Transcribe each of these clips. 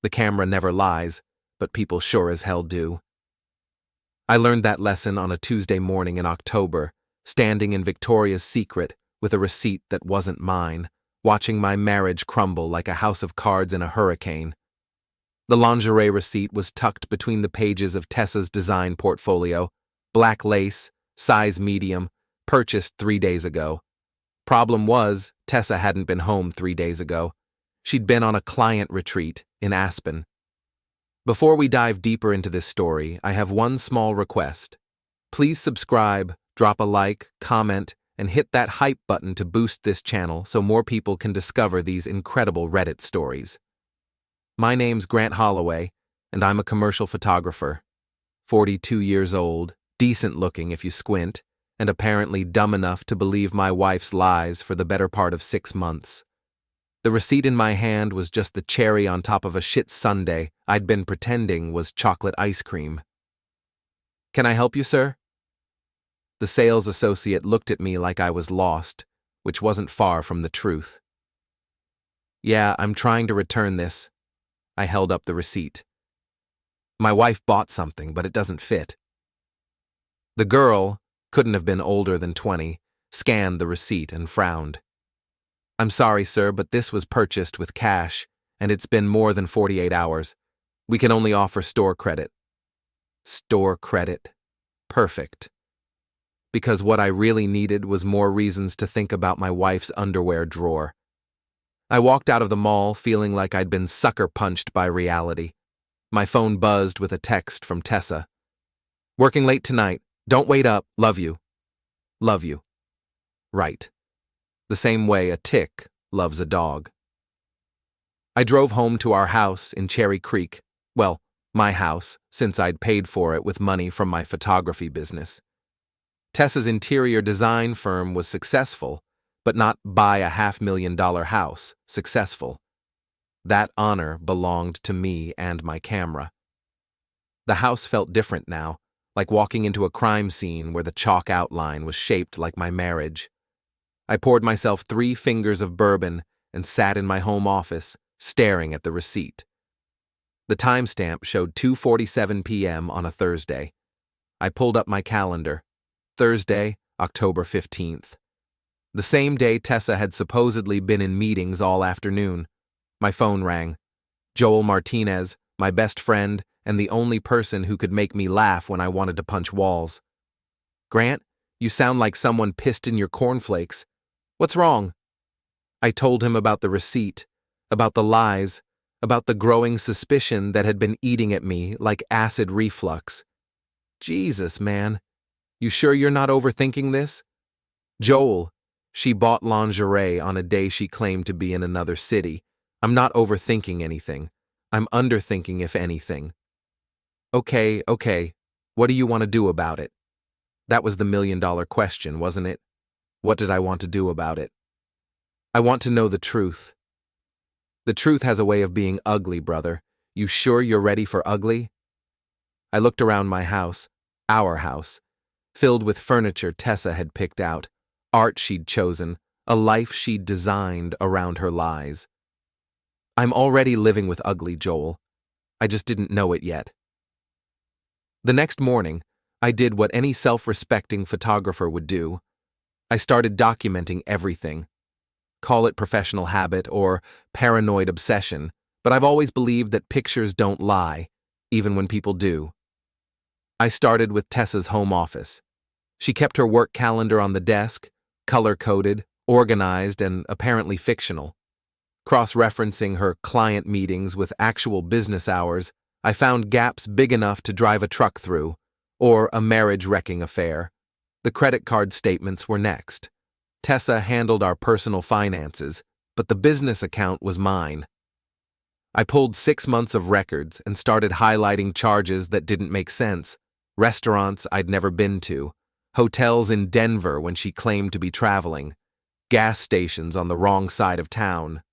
The camera never lies, but people sure as hell do. I learned that lesson on a Tuesday morning in October, standing in Victoria's Secret with a receipt that wasn't mine, watching my marriage crumble like a house of cards in a hurricane. The lingerie receipt was tucked between the pages of Tessa's design portfolio, black lace, size medium, purchased 3 days ago. Problem was, Tessa hadn't been home 3 days ago. She'd been on a client retreat in Aspen. Before we dive deeper into this story, I have one small request. Please subscribe, drop a like, comment, and hit that hype button to boost this channel so more people can discover these incredible Reddit stories. My name's Grant Holloway, and I'm a commercial photographer. 42 years old, decent looking if you squint, and apparently dumb enough to believe my wife's lies for the better part of 6 months. The receipt in my hand was just the cherry on top of a shit sundae I'd been pretending was chocolate ice cream. "Can I help you, sir?" The sales associate looked at me like I was lost, which wasn't far from the truth. "Yeah, I'm trying to return this." I held up the receipt. "My wife bought something, but it doesn't fit." The girl, couldn't have been older than 20, scanned the receipt and frowned. "I'm sorry, sir, but this was purchased with cash, and it's been more than 48 hours. We can only offer store credit." Store credit. Perfect. Because what I really needed was more reasons to think about my wife's underwear drawer. I walked out of the mall feeling like I'd been sucker punched by reality. My phone buzzed with a text from Tessa. "Working late tonight. Don't wait up. Love you." Love you. Right. The same way a tick loves a dog. I drove home to our house in Cherry Creek. Well, my house, since I'd paid for it with money from my photography business. Tessa's interior design firm was successful, but not buy a $500,000 house successful. That honor belonged to me and my camera. The house felt different now, like walking into a crime scene where the chalk outline was shaped like my marriage. I poured myself 3 fingers of bourbon and sat in my home office, staring at the receipt. The timestamp showed 2:47 p.m. on a Thursday. I pulled up my calendar. Thursday, October 15th. The same day Tessa had supposedly been in meetings all afternoon. My phone rang. Joel Martinez, my best friend, and the only person who could make me laugh when I wanted to punch walls. "Grant, you sound like someone pissed in your cornflakes. What's wrong?" I told him about the receipt, about the lies, about the growing suspicion that had been eating at me like acid reflux. "Jesus, man. You sure you're not overthinking this?" "Joel, she bought lingerie on a day she claimed to be in another city. I'm not overthinking anything. I'm underthinking, if anything." Okay. What do you want to do about it?" That was the million-dollar question, wasn't it? What did I want to do about it? "I want to know the truth." "The truth has a way of being ugly, brother. You sure you're ready for ugly?" I looked around my house, our house, filled with furniture Tessa had picked out, art she'd chosen, a life she'd designed around her lies. I'm already living with ugly, Joel. I just didn't know it yet. The next morning, I did what any self-respecting photographer would do. I started documenting everything. Call it professional habit or paranoid obsession, but I've always believed that pictures don't lie, even when people do. I started with Tessa's home office. She kept her work calendar on the desk, color-coded, organized, and apparently fictional. Cross-referencing her client meetings with actual business hours, I found gaps big enough to drive a truck through, or a marriage-wrecking affair. The credit card statements were next. Tessa handled our personal finances, but the business account was mine. I pulled 6 months of records and started highlighting charges that didn't make sense, restaurants I'd never been to, hotels in Denver when she claimed to be traveling, gas stations on the wrong side of town.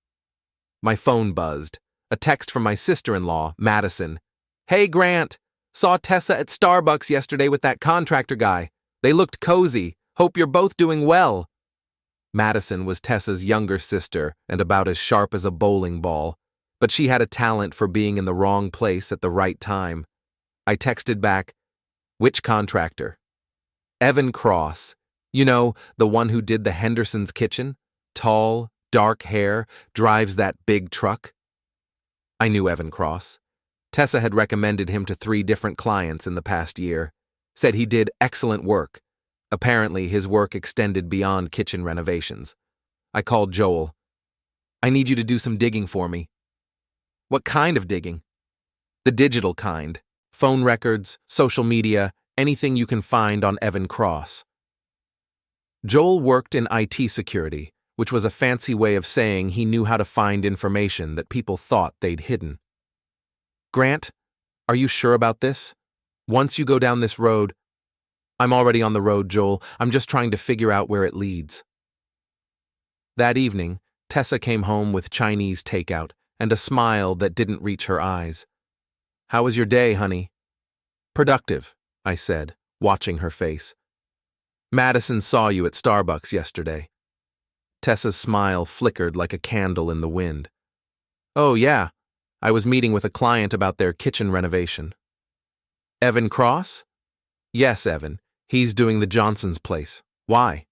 My phone buzzed. A text from my sister-in-law, Madison. "Hey, Grant. Saw Tessa at Starbucks yesterday with that contractor guy. They looked cozy. Hope you're both doing well." Madison was Tessa's younger sister and about as sharp as a bowling ball. But she had a talent for being in the wrong place at the right time. I texted back, "Which contractor?" "Evan Cross. You know, the one who did the Henderson's kitchen? Tall, dark hair, drives that big truck." I knew Evan Cross. Tessa had recommended him to 3 different clients in the past year. Said he did excellent work. Apparently, his work extended beyond kitchen renovations. I called Joel. "I need you to do some digging for me." "What kind of digging?" "The digital kind. Phone records, social media, anything you can find on Evan Cross." Joel worked in IT security, which was a fancy way of saying he knew how to find information that people thought they'd hidden. "Grant, are you sure about this? Once you go down this road—" "I'm already on the road, Joel. I'm just trying to figure out where it leads." That evening, Tessa came home with Chinese takeout and a smile that didn't reach her eyes. "How was your day, honey?" "Productive," I said, watching her face. "Madison saw you at Starbucks yesterday." Tessa's smile flickered like a candle in the wind. "Oh, yeah. I was meeting with a client about their kitchen renovation." "Evan Cross?" "Yes, Evan. He's doing the Johnson's place. Why?"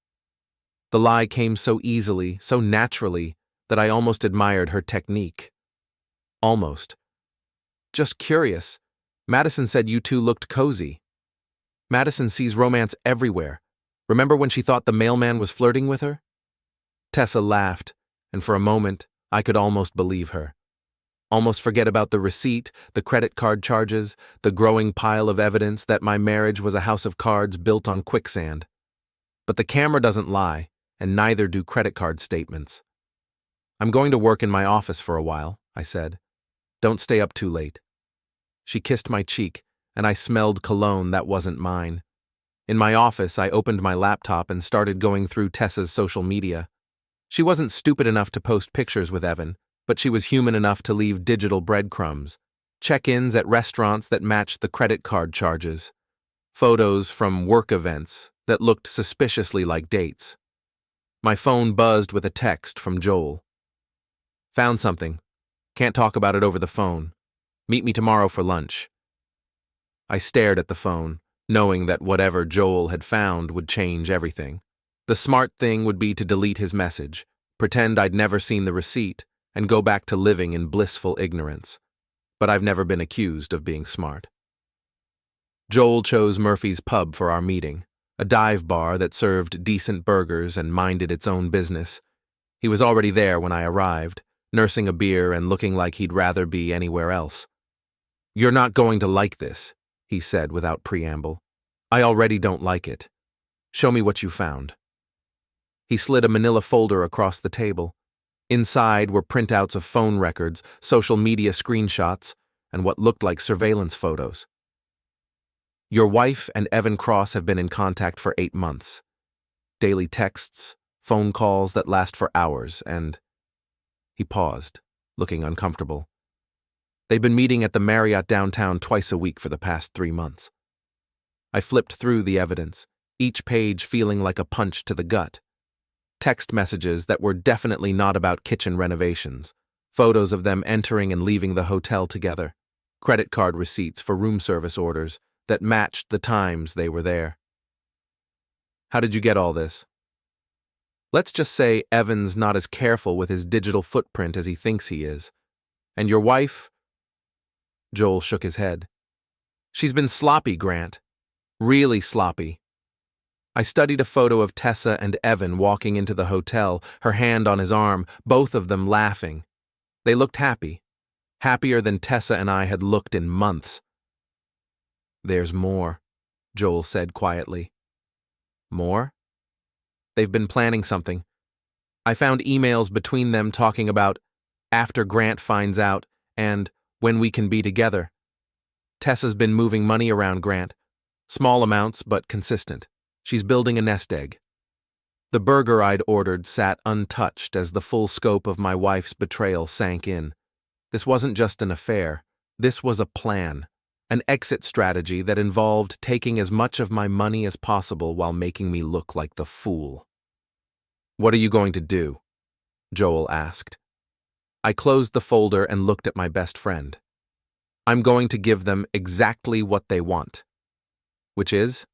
The lie came so easily, so naturally, that I almost admired her technique. Almost. "Just curious. Madison said you two looked cozy." "Madison sees romance everywhere. Remember when she thought the mailman was flirting with her?" Tessa laughed, and for a moment, I could almost believe her. Almost forget about the receipt, the credit card charges, the growing pile of evidence that my marriage was a house of cards built on quicksand. But the camera doesn't lie, and neither do credit card statements. "I'm going to work in my office for a while," I said. "Don't stay up too late." She kissed my cheek, and I smelled cologne that wasn't mine. In my office, I opened my laptop and started going through Tessa's social media. She wasn't stupid enough to post pictures with Evan, but she was human enough to leave digital breadcrumbs, check-ins at restaurants that matched the credit card charges, photos from work events that looked suspiciously like dates. My phone buzzed with a text from Joel. "Found something. Can't talk about it over the phone. Meet me tomorrow for lunch." I stared at the phone, knowing that whatever Joel had found would change everything. The smart thing would be to delete his message, pretend I'd never seen the receipt, and go back to living in blissful ignorance. But I've never been accused of being smart. Joel chose Murphy's Pub for our meeting, a dive bar that served decent burgers and minded its own business. He was already there when I arrived, nursing a beer and looking like he'd rather be anywhere else. "You're not going to like this," he said without preamble. "I already don't like it. Show me what you found." He slid a manila folder across the table. Inside were printouts of phone records, social media screenshots, and what looked like surveillance photos. "Your wife and Evan Cross have been in contact for 8 months. Daily texts, phone calls that last for hours, and—" He paused, looking uncomfortable. "They've been meeting at the Marriott downtown twice a week for the past 3 months." I flipped through the evidence, each page feeling like a punch to the gut. Text messages that were definitely not about kitchen renovations, photos of them entering and leaving the hotel together, credit card receipts for room service orders that matched the times they were there. "How did you get all this?" "Let's just say Evan's not as careful with his digital footprint as he thinks he is. And your wife—" Joel shook his head. "She's been sloppy, Grant. Really sloppy." I studied a photo of Tessa and Evan walking into the hotel, her hand on his arm, both of them laughing. They looked happy, happier than Tessa and I had looked in months. "There's more," Joel said quietly. "More?" "They've been planning something. I found emails between them talking about after Grant finds out and when we can be together. Tessa's been moving money around Grant, small amounts but consistent. She's building a nest egg." The burger I'd ordered sat untouched as the full scope of my wife's betrayal sank in. This wasn't just an affair. This was a plan, an exit strategy that involved taking as much of my money as possible while making me look like the fool. "What are you going to do?" Joel asked. I closed the folder and looked at my best friend. I'm going to give them exactly what they want, which is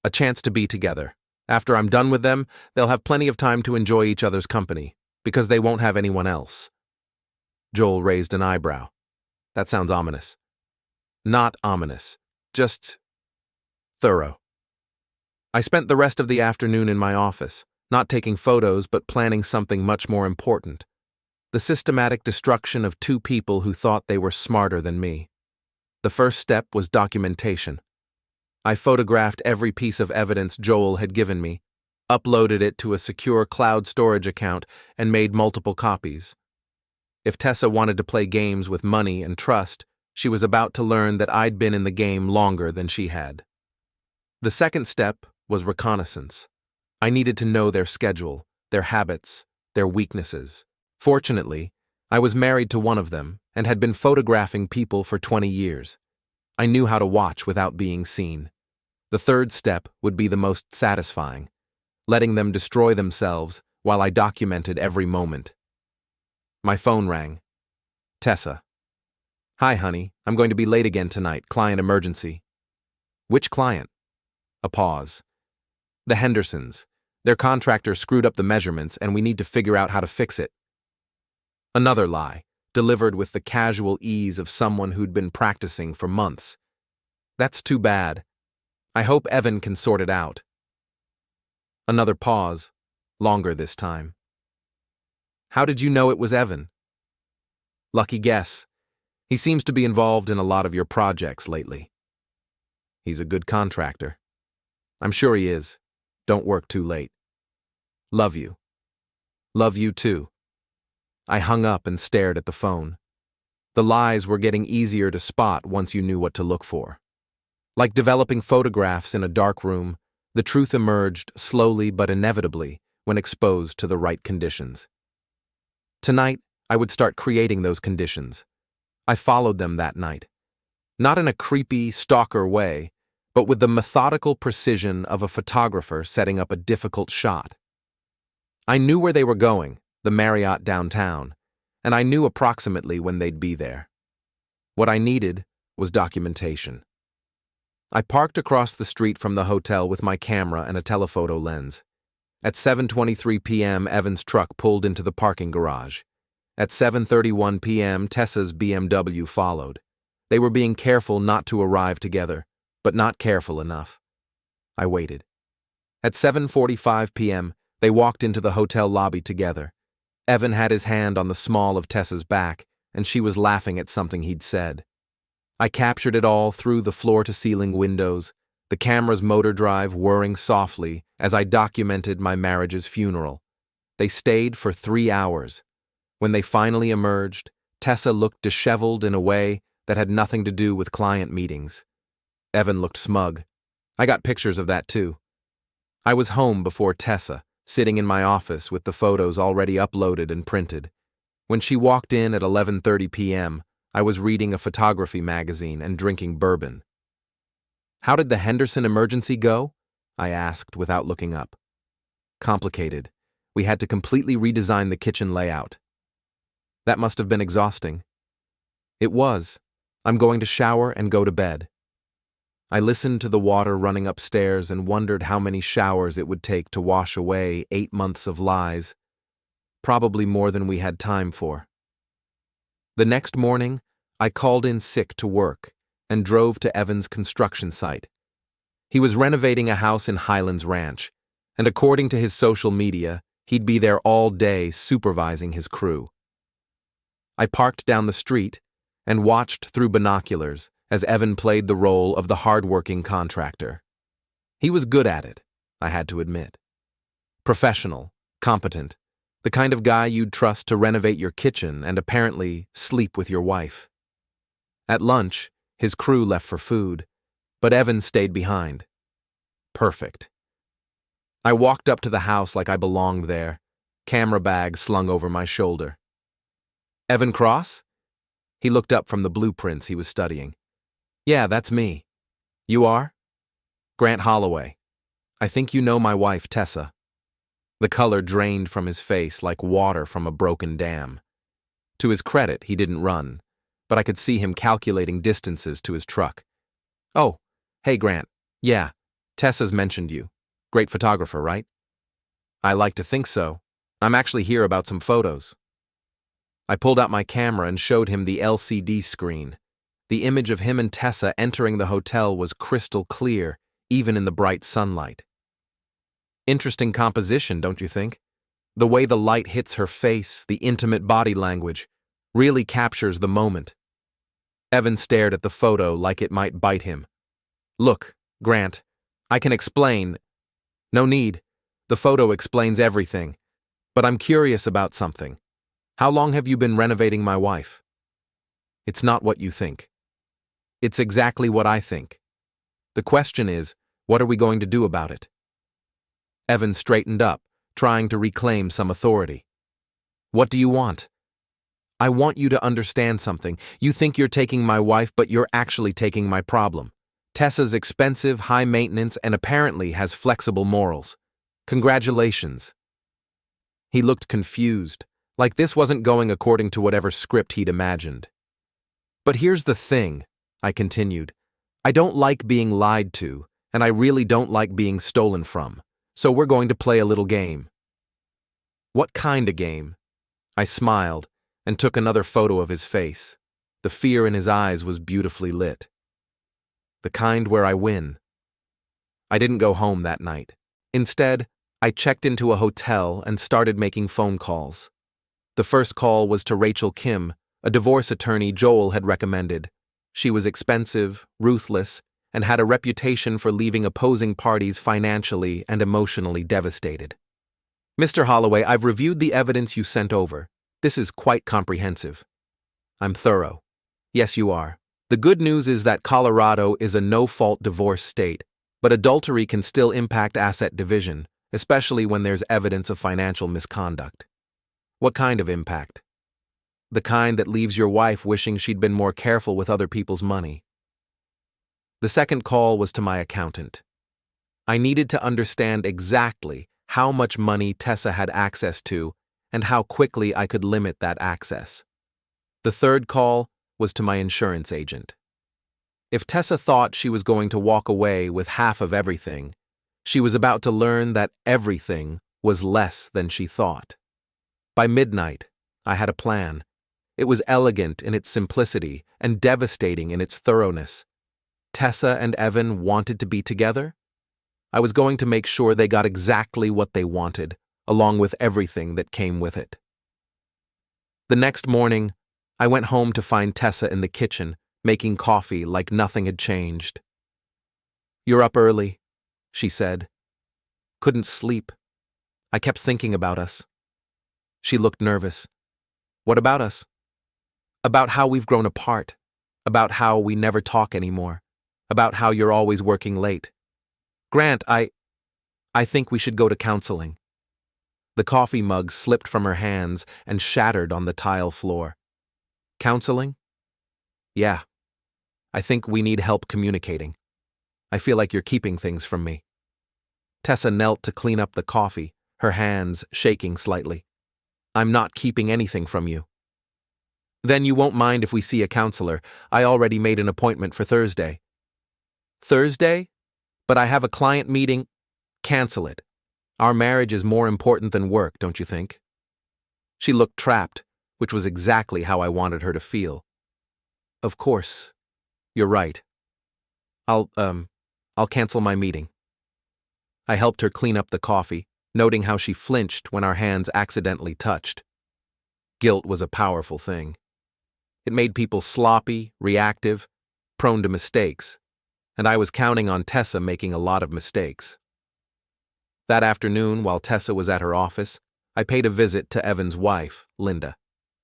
a chance to be together. After I'm done with them, they'll have plenty of time to enjoy each other's company, because they won't have anyone else. Joel raised an eyebrow. That sounds ominous. Not ominous, just thorough. I spent the rest of the afternoon in my office, not taking photos but planning something much more important. The systematic destruction of two people who thought they were smarter than me. The first step was documentation. I photographed every piece of evidence Joel had given me, uploaded it to a secure cloud storage account, and made multiple copies. If Tessa wanted to play games with money and trust, she was about to learn that I'd been in the game longer than she had. The second step was reconnaissance. I needed to know their schedule, their habits, their weaknesses. Fortunately, I was married to one of them and had been photographing people for 20 years. I knew how to watch without being seen. The third step would be the most satisfying, letting them destroy themselves while I documented every moment. My phone rang. Tessa. Hi, honey. I'm going to be late again tonight. Client emergency. Which client? A pause. The Hendersons. Their contractor screwed up the measurements and we need to figure out how to fix it. Another lie, delivered with the casual ease of someone who'd been practicing for months. That's too bad. I hope Evan can sort it out. Another pause, longer this time. How did you know it was Evan? Lucky guess. He seems to be involved in a lot of your projects lately. He's a good contractor. I'm sure he is. Don't work too late. Love you. Love you too. I hung up and stared at the phone. The lies were getting easier to spot once you knew what to look for. Like developing photographs in a dark room, the truth emerged slowly but inevitably when exposed to the right conditions. Tonight, I would start creating those conditions. I followed them that night. Not in a creepy, stalker way, but with the methodical precision of a photographer setting up a difficult shot. I knew where they were going, the Marriott downtown, and I knew approximately when they'd be there. What I needed was documentation. I parked across the street from the hotel with my camera and a telephoto lens. At 7:23 p.m., Evan's truck pulled into the parking garage. At 7:31 p.m., Tessa's BMW followed. They were being careful not to arrive together, but not careful enough. I waited. At 7:45 p.m., they walked into the hotel lobby together. Evan had his hand on the small of Tessa's back, and she was laughing at something he'd said. I captured it all through the floor-to-ceiling windows, the camera's motor drive whirring softly as I documented my marriage's funeral. They stayed for 3 hours. When they finally emerged, Tessa looked disheveled in a way that had nothing to do with client meetings. Evan looked smug. I got pictures of that too. I was home before Tessa, sitting in my office with the photos already uploaded and printed. When she walked in at 11:30 p.m., I was reading a photography magazine and drinking bourbon. How did the Henderson emergency go? I asked without looking up. Complicated. We had to completely redesign the kitchen layout. That must have been exhausting. It was. I'm going to shower and go to bed. I listened to the water running upstairs and wondered how many showers it would take to wash away 8 months of lies. Probably more than we had time for. The next morning, I called in sick to work and drove to Evan's construction site. He was renovating a house in Highlands Ranch, and according to his social media, he'd be there all day supervising his crew. I parked down the street and watched through binoculars as Evan played the role of the hard-working contractor. He was good at it, I had to admit. Professional, competent, the kind of guy you'd trust to renovate your kitchen and apparently sleep with your wife. At lunch, his crew left for food, but Evan stayed behind. Perfect. I walked up to the house like I belonged there, camera bag slung over my shoulder. Evan Cross? He looked up from the blueprints he was studying. Yeah, that's me. You are? Grant Holloway. I think you know my wife, Tessa. The color drained from his face like water from a broken dam. To his credit, he didn't run, but I could see him calculating distances to his truck. "Oh, hey Grant. Yeah, Tessa's mentioned you. Great photographer, right?" "I like to think so. I'm actually here about some photos." I pulled out my camera and showed him the LCD screen. The image of him and Tessa entering the hotel was crystal clear, even in the bright sunlight. Interesting composition, don't you think? The way the light hits her face, the intimate body language, really captures the moment. Evan stared at the photo like it might bite him. "Look, Grant, I can explain." "No need. The photo explains everything. But I'm curious about something. How long have you been renovating my wife?" "It's not what you think. It's exactly what I think. The question is, what are we going to do about it?" Evan straightened up, trying to reclaim some authority. "What do you want?" "I want you to understand something. You think you're taking my wife, but you're actually taking my problem. Tessa's expensive, high maintenance, and apparently has flexible morals. Congratulations." He looked confused, like this wasn't going according to whatever script he'd imagined. "But here's the thing," I continued. "I don't like being lied to, and I really don't like being stolen from. So we're going to play a little game." "What kind of game?" I smiled and took another photo of his face. The fear in his eyes was beautifully lit. "The kind where I win." I didn't go home that night. Instead, I checked into a hotel and started making phone calls. The first call was to Rachel Kim, a divorce attorney Joel had recommended. She was expensive, ruthless, and had a reputation for leaving opposing parties financially and emotionally devastated. "Mr. Holloway, I've reviewed the evidence you sent over. This is quite comprehensive." "I'm thorough." "Yes, you are. The good news is that Colorado is a no-fault divorce state, but adultery can still impact asset division, especially when there's evidence of financial misconduct." "What kind of impact?" "The kind that leaves your wife wishing she'd been more careful with other people's money." The second call was to my accountant. I needed to understand exactly how much money Tessa had access to and how quickly I could limit that access. The third call was to my insurance agent. If Tessa thought she was going to walk away with half of everything, she was about to learn that everything was less than she thought. By midnight, I had a plan. It was elegant in its simplicity and devastating in its thoroughness. Tessa and Evan wanted to be together. I was going to make sure they got exactly what they wanted, along with everything that came with it. The next morning, I went home to find Tessa in the kitchen, making coffee like nothing had changed. "You're up early," she said. "Couldn't sleep. I kept thinking about us." She looked nervous. "What about us?" "About how we've grown apart. About how we never talk anymore. About how you're always working late. Grant, I think we should go to counseling." The coffee mug slipped from her hands and shattered on the tile floor. "Counseling?" "Yeah. I think we need help communicating. I feel like you're keeping things from me." Tessa knelt to clean up the coffee, her hands shaking slightly. "I'm not keeping anything from you." "Then you won't mind if we see a counselor. I already made an appointment for Thursday." "Thursday? But I have a client meeting." "Cancel it. Our marriage is more important than work, don't you think?" She looked trapped, which was exactly how I wanted her to feel. "Of course. You're right. I'll cancel my meeting." I helped her clean up the coffee, noting how she flinched when our hands accidentally touched. Guilt was a powerful thing. It made people sloppy, reactive, prone to mistakes, and I was counting on Tessa making a lot of mistakes. That afternoon, while Tessa was at her office, I paid a visit to Evan's wife, Linda.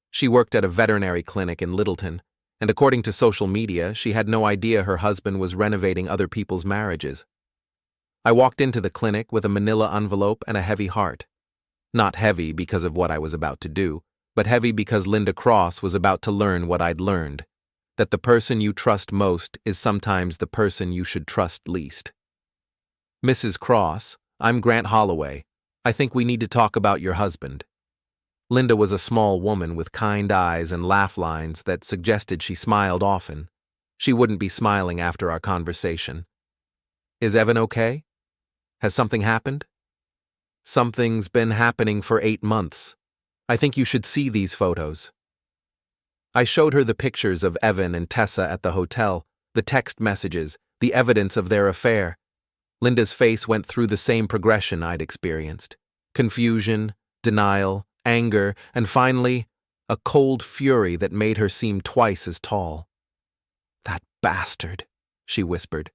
She worked at a veterinary clinic in Littleton, and according to social media, she had no idea her husband was renovating other people's marriages. I walked into the clinic with a manila envelope and a heavy heart. Not heavy because of what I was about to do, but heavy because Linda Cross was about to learn what I'd learned, that the person you trust most is sometimes the person you should trust least. "Mrs. Cross, I'm Grant Holloway. I think we need to talk about your husband." Linda was a small woman with kind eyes and laugh lines that suggested she smiled often. She wouldn't be smiling after our conversation. Is Evan okay? Has something happened? Something's been happening for 8 months. I think you should see these photos. I showed her the pictures of Evan and Tessa at the hotel, the text messages, the evidence of their affair. Linda's face went through the same progression I'd experienced. Confusion, denial, anger, and finally, a cold fury that made her seem twice as tall. That bastard, she whispered.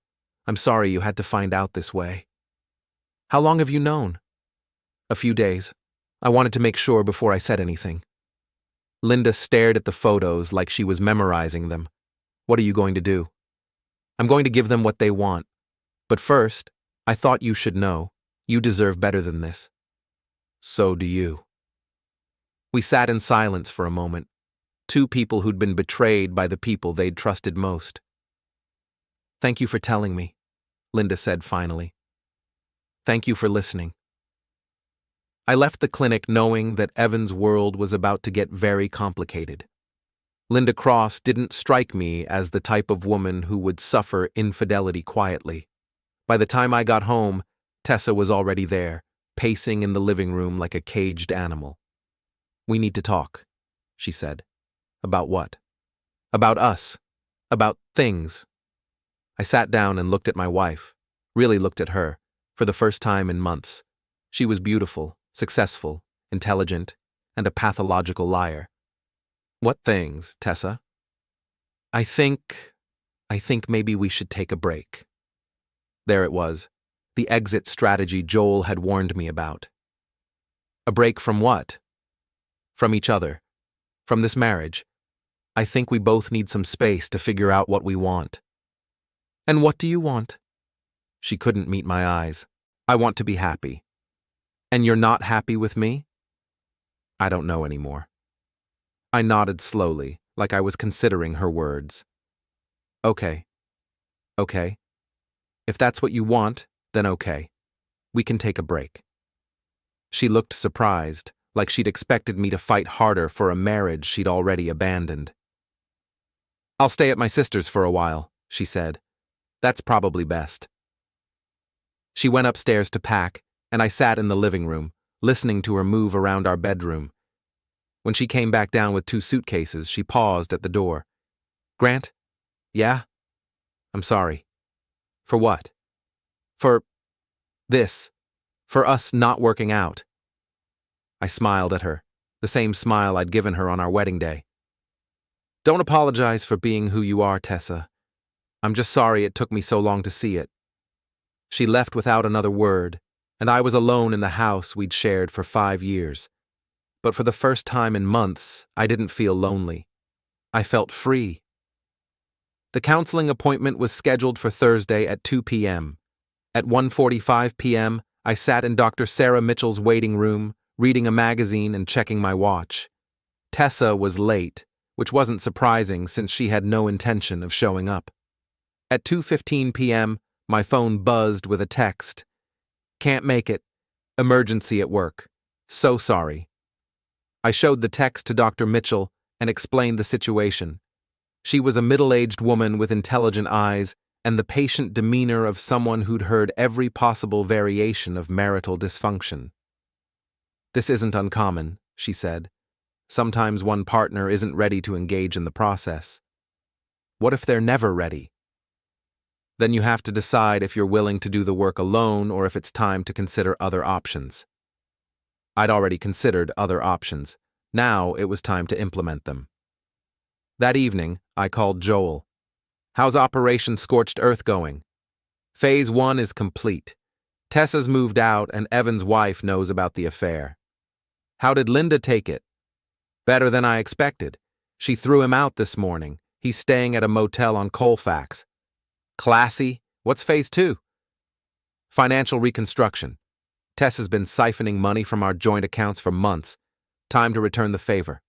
I'm sorry you had to find out this way. How long have you known? A few days. I wanted to make sure before I said anything. Linda stared at the photos like she was memorizing them. What are you going to do? I'm going to give them what they want. But first, I thought you should know. You deserve better than this. So do you. We sat in silence for a moment. Two people who'd been betrayed by the people they'd trusted most. Thank you for telling me, Linda said finally. Thank you for listening. I left the clinic knowing that Evan's world was about to get very complicated. Linda Cross didn't strike me as the type of woman who would suffer infidelity quietly. By the time I got home, Tessa was already there, pacing in the living room like a caged animal. We need to talk, she said. About what? About us. About things. I sat down and looked at my wife, really looked at her, for the first time in months. She was beautiful, successful, intelligent, and a pathological liar. What things, Tessa? I think maybe we should take a break. There it was, the exit strategy Joel had warned me about. A break from what? From each other. From this marriage. I think we both need some space to figure out what we want. And what do you want? She couldn't meet my eyes. I want to be happy. And you're not happy with me? I don't know anymore. I nodded slowly, like I was considering her words. Okay. Okay. If that's what you want, then okay. We can take a break. She looked surprised, like she'd expected me to fight harder for a marriage she'd already abandoned. I'll stay at my sister's for a while, she said. That's probably best. She went upstairs to pack, and I sat in the living room, listening to her move around our bedroom. When she came back down with 2 suitcases, she paused at the door. Grant? Yeah? I'm sorry. For what? For this. For us not working out. I smiled at her, the same smile I'd given her on our wedding day. Don't apologize for being who you are, Tessa. I'm just sorry it took me so long to see it. She left without another word, and I was alone in the house we'd shared for 5 years. But for the first time in months, I didn't feel lonely. I felt free. The counseling appointment was scheduled for Thursday at 2 p.m. At 1:45 p.m., I sat in Dr. Sarah Mitchell's waiting room, reading a magazine and checking my watch. Tessa was late, which wasn't surprising since she had no intention of showing up. At 2:15 p.m., my phone buzzed with a text. Can't make it. Emergency at work. So sorry. I showed the text to Dr. Mitchell and explained the situation. She was a middle-aged woman with intelligent eyes and the patient demeanor of someone who'd heard every possible variation of marital dysfunction. This isn't uncommon, she said. Sometimes one partner isn't ready to engage in the process. What if they're never ready? Then you have to decide if you're willing to do the work alone or if it's time to consider other options. I'd already considered other options. Now it was time to implement them. That evening, I called Joel. How's Operation Scorched Earth going? Phase 1 is complete. Tessa's moved out and Evan's wife knows about the affair. How did Linda take it? Better than I expected. She threw him out this morning. He's staying at a motel on Colfax. Classy. What's phase 2? Financial reconstruction. Tess has been siphoning money from our joint accounts for months. Time to return the favor.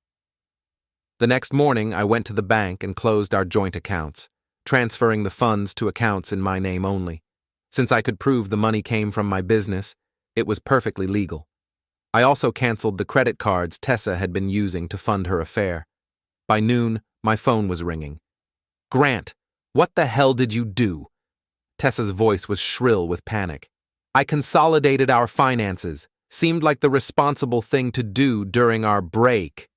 The next morning, I went to the bank and closed our joint accounts, transferring the funds to accounts in my name only. Since I could prove the money came from my business, it was perfectly legal. I also canceled the credit cards Tessa had been using to fund her affair. By noon, my phone was ringing. "Grant, what the hell did you do?" Tessa's voice was shrill with panic. "I consolidated our finances. Seemed like the responsible thing to do during our break."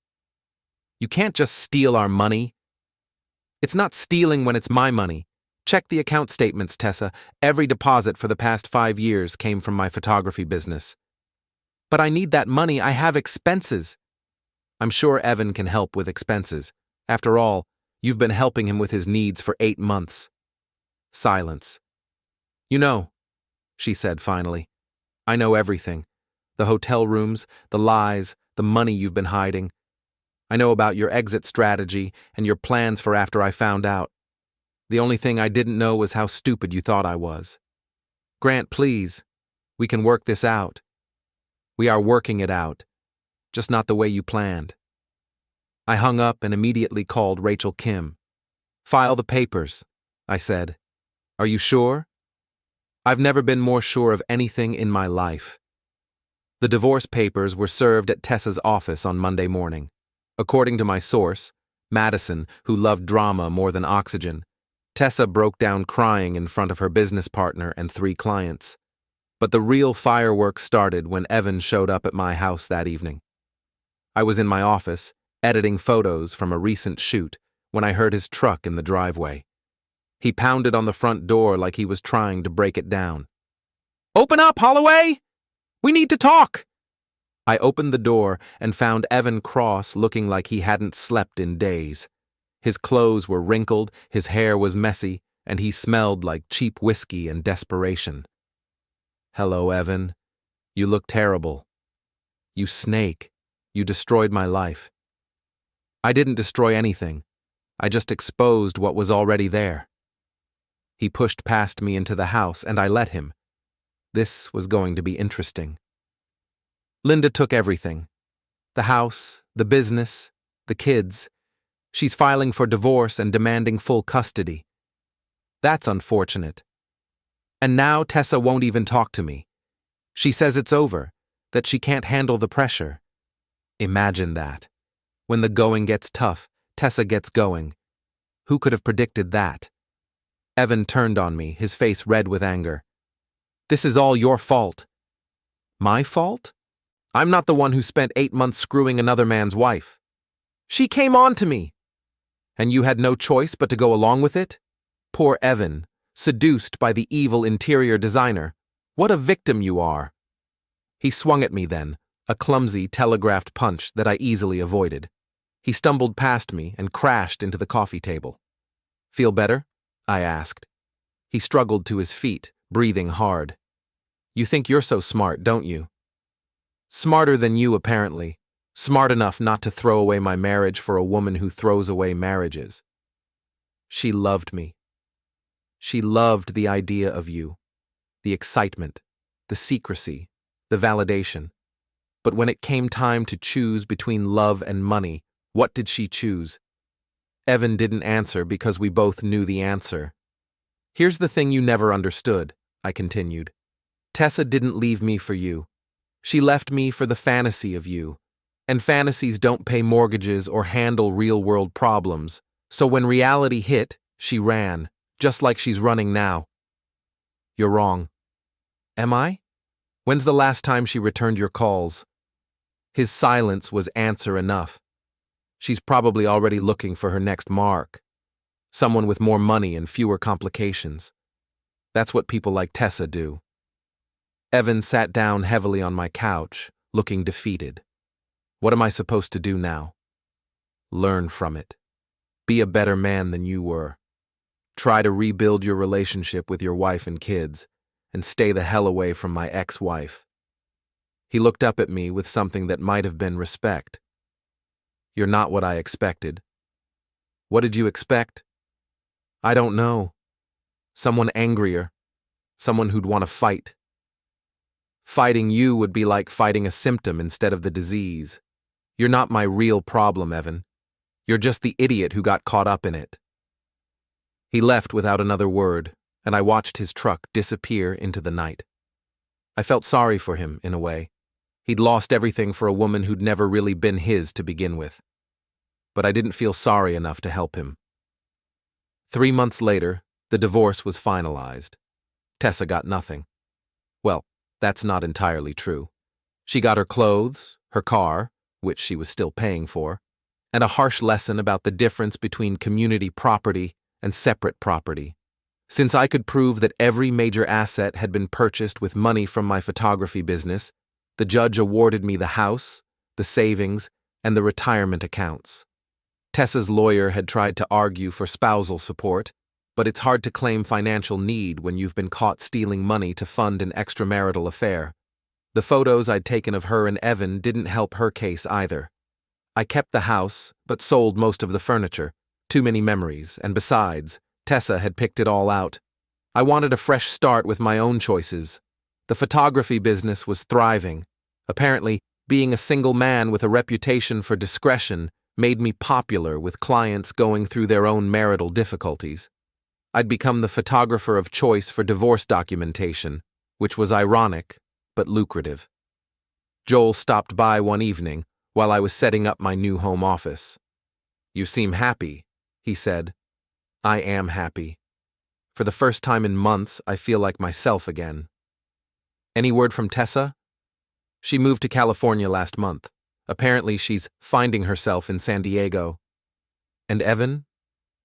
"You can't just steal our money." "It's not stealing when it's my money. Check the account statements, Tessa. Every deposit for the past 5 years came from my photography business." "But I need that money. I have expenses." "I'm sure Evan can help with expenses. After all, you've been helping him with his needs for 8 months. Silence. "You know," she said finally, "I know everything. The hotel rooms, the lies, the money you've been hiding. I know about your exit strategy and your plans for after I found out. The only thing I didn't know was how stupid you thought I was. Grant, please, we can work this out. We are working it out, just not the way you planned." I hung up and immediately called Rachel Kim. "File the papers," I said. "Are you sure?" I've never been more sure of anything in my life. The divorce papers were served at Tessa's office on Monday morning. According to my source, Madison, who loved drama more than oxygen, Tessa broke down crying in front of her business partner and 3 clients. But the real fireworks started when Evan showed up at my house that evening. I was in my office, editing photos from a recent shoot, when I heard his truck in the driveway. He pounded on the front door like he was trying to break it down. "Open up, Holloway! We need to talk!" I opened the door and found Evan Cross looking like he hadn't slept in days. His clothes were wrinkled, his hair was messy, and he smelled like cheap whiskey and desperation. "Hello, Evan. You look terrible. You snake. You destroyed my life." "I didn't destroy anything. I just exposed what was already there." He pushed past me into the house, and I let him. This was going to be interesting. "Linda took everything. The house, the business, the kids. She's filing for divorce and demanding full custody. That's unfortunate. And now Tessa won't even talk to me. She says it's over, that she can't handle the pressure. Imagine that. When the going gets tough, Tessa gets going. Who could have predicted that?" Evan turned on me, his face red with anger. "This is all your fault." "My fault? I'm not the one who spent 8 months screwing another man's wife. She came on to me. And you had no choice but to go along with it? Poor Evan, seduced by the evil interior designer. What a victim you are." He swung at me then, a clumsy, telegraphed punch that I easily avoided. He stumbled past me and crashed into the coffee table. "Feel better?" I asked. He struggled to his feet, breathing hard. "You think you're so smart, don't you?" "Smarter than you, apparently. Smart enough not to throw away my marriage for a woman who throws away marriages." "She loved me. She loved the idea of you, the excitement, the secrecy, the validation. But when it came time to choose between love and money, what did she choose?" Evan didn't answer because we both knew the answer. "Here's the thing you never understood," I continued. "Tessa didn't leave me for you. She left me for the fantasy of you. And fantasies don't pay mortgages or handle real-world problems. So when reality hit, she ran, just like she's running now." "You're wrong." "Am I? When's the last time she returned your calls?" His silence was answer enough. "She's probably already looking for her next mark. Someone with more money and fewer complications. That's what people like Tessa do." Evan sat down heavily on my couch, looking defeated. "What am I supposed to do now?" "Learn from it. Be a better man than you were. Try to rebuild your relationship with your wife and kids, and stay the hell away from my ex-wife." He looked up at me with something that might have been respect. "You're not what I expected." "What did you expect?" "I don't know. Someone angrier. Someone who'd want to fight." "Fighting you would be like fighting a symptom instead of the disease. You're not my real problem, Evan. You're just the idiot who got caught up in it." He left without another word, and I watched his truck disappear into the night. I felt sorry for him, in a way. He'd lost everything for a woman who'd never really been his to begin with. But I didn't feel sorry enough to help him. 3 months later, the divorce was finalized. Tessa got nothing. Well, that's not entirely true. She got her clothes, her car, which she was still paying for, and a harsh lesson about the difference between community property and separate property. Since I could prove that every major asset had been purchased with money from my photography business, the judge awarded me the house, the savings, and the retirement accounts. Tessa's lawyer had tried to argue for spousal support, but it's hard to claim financial need when you've been caught stealing money to fund an extramarital affair. The photos I'd taken of her and Evan didn't help her case either. I kept the house, but sold most of the furniture. Too many memories, and besides, Tessa had picked it all out. I wanted a fresh start with my own choices. The photography business was thriving. Apparently, being a single man with a reputation for discretion made me popular with clients going through their own marital difficulties. I'd become the photographer of choice for divorce documentation, which was ironic, but lucrative. Joel stopped by one evening while I was setting up my new home office. "You seem happy," he said. "I am happy. For the first time in months, I feel like myself again." "Any word from Tessa?" "She moved to California last month. Apparently she's finding herself in San Diego." "And Evan?"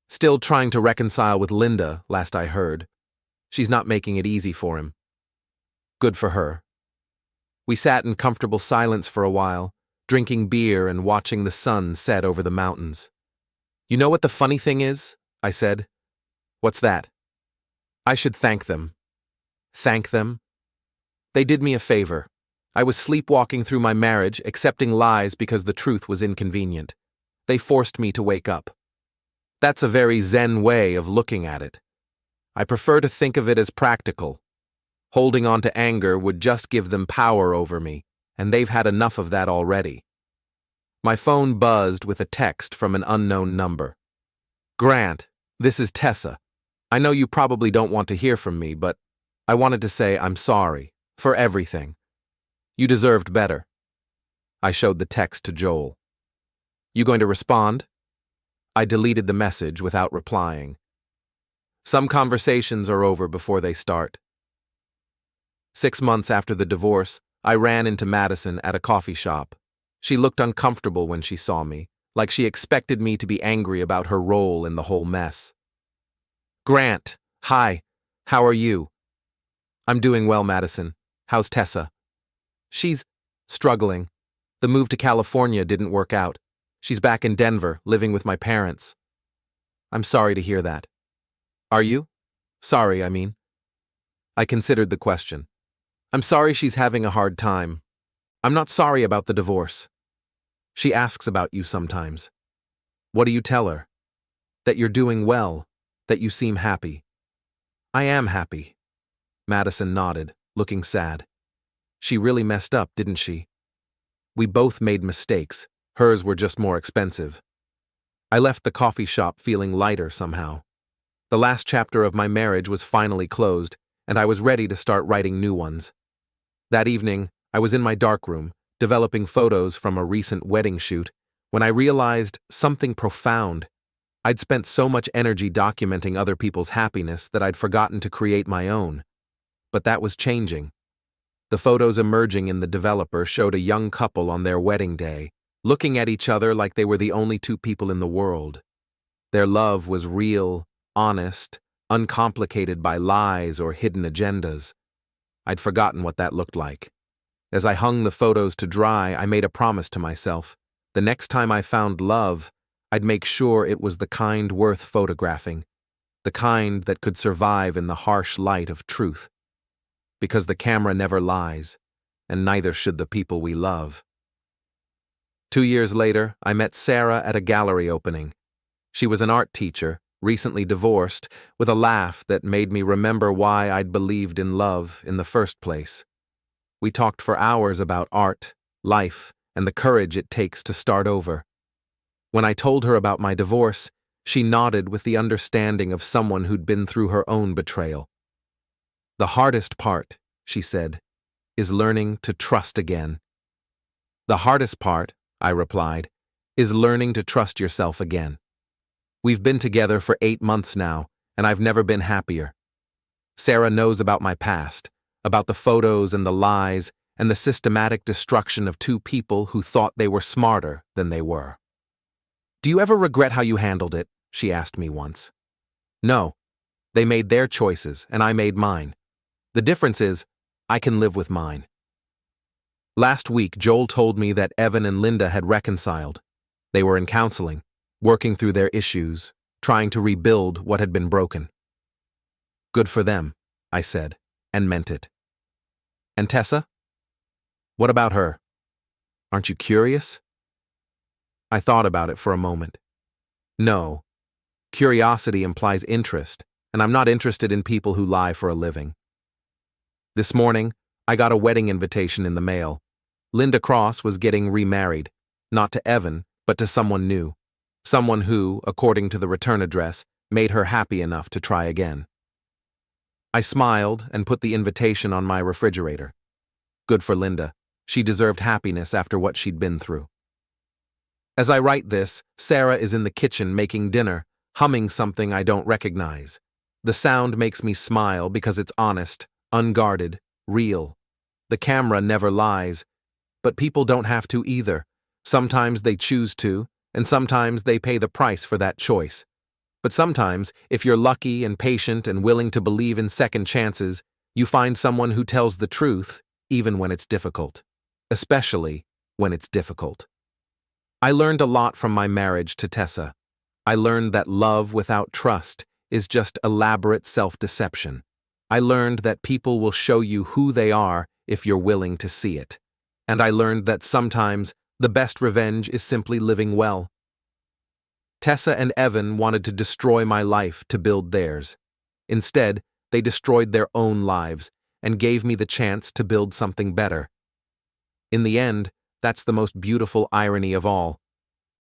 "Still trying to reconcile with Linda, last I heard. She's not making it easy for him." "Good for her." We sat in comfortable silence for a while, drinking beer and watching the sun set over the mountains. "You know what the funny thing is?" I said. "What's that?" "I should thank them." "Thank them?" "They did me a favor. I was sleepwalking through my marriage, accepting lies because the truth was inconvenient. They forced me to wake up." That's a very Zen way of looking at it. I prefer to think of it as practical. Holding on to anger would just give them power over me, and they've had enough of that already. My phone buzzed with a text from an unknown number. "Grant, this is Tessa. I know you probably don't want to hear from me, but I wanted to say I'm sorry for everything. You deserved better." I showed the text to Joel. "You going to respond?" I deleted the message without replying. Some conversations are over before they start. 6 months after the divorce, I ran into Madison at a coffee shop. She looked uncomfortable when she saw me, like she expected me to be angry about her role in the whole mess. "Grant, hi. How are you?" "I'm doing well, Madison. How's Tessa?" "She's struggling. The move to California didn't work out. She's back in Denver, living with my parents." "I'm sorry to hear that." "Are you? Sorry, I mean." I considered the question. "I'm sorry she's having a hard time. I'm not sorry about the divorce." "She asks about you sometimes." "What do you tell her?" "That you're doing well, that you seem happy." "I am happy." Madison nodded, looking sad. "She really messed up, didn't she?" "We both made mistakes. Hers were just more expensive." I left the coffee shop feeling lighter somehow. The last chapter of my marriage was finally closed, and I was ready to start writing new ones. That evening, I was in my darkroom, developing photos from a recent wedding shoot, when I realized something profound. I'd spent so much energy documenting other people's happiness that I'd forgotten to create my own. But that was changing. The photos emerging in the developer showed a young couple on their wedding day, looking at each other like they were the only two people in the world. Their love was real, honest, uncomplicated by lies or hidden agendas. I'd forgotten what that looked like. As I hung the photos to dry, I made a promise to myself. The next time I found love, I'd make sure it was the kind worth photographing, the kind that could survive in the harsh light of truth. Because the camera never lies, and neither should the people we love. 2 years later, I met Sarah at a gallery opening. She was an art teacher, recently divorced, with a laugh that made me remember why I'd believed in love in the first place. We talked for hours about art, life, and the courage it takes to start over. When I told her about my divorce, she nodded with the understanding of someone who'd been through her own betrayal. "The hardest part," she said, "is learning to trust again." The hardest part, I replied, is learning to trust yourself again. We've been together for 8 months now, and I've never been happier. Sarah knows about my past, about the photos and the lies, and the systematic destruction of two people who thought they were smarter than they were. Do you ever regret how you handled it? She asked me once. No. They made their choices, and I made mine. The difference is, I can live with mine. Last week, Joel told me that Evan and Linda had reconciled. They were in counseling, working through their issues, trying to rebuild what had been broken. Good for them, I said, and meant it. And Tessa? What about her? Aren't you curious? I thought about it for a moment. No. Curiosity implies interest, and I'm not interested in people who lie for a living. This morning, I got a wedding invitation in the mail. Linda Cross was getting remarried, not to Evan, but to someone new. Someone who, according to the return address, made her happy enough to try again. I smiled and put the invitation on my refrigerator. Good for Linda. She deserved happiness after what she'd been through. As I write this, Sarah is in the kitchen making dinner, humming something I don't recognize. The sound makes me smile because it's honest, unguarded, real. The camera never lies, but people don't have to either. Sometimes they choose to, and sometimes they pay the price for that choice. But sometimes, if you're lucky and patient and willing to believe in second chances, you find someone who tells the truth, even when it's difficult. Especially when it's difficult. I learned a lot from my marriage to Tessa. I learned that love without trust is just elaborate self-deception. I learned that people will show you who they are if you're willing to see it. And I learned that sometimes the best revenge is simply living well. Tessa and Evan wanted to destroy my life to build theirs. Instead, they destroyed their own lives and gave me the chance to build something better. In the end, that's the most beautiful irony of all.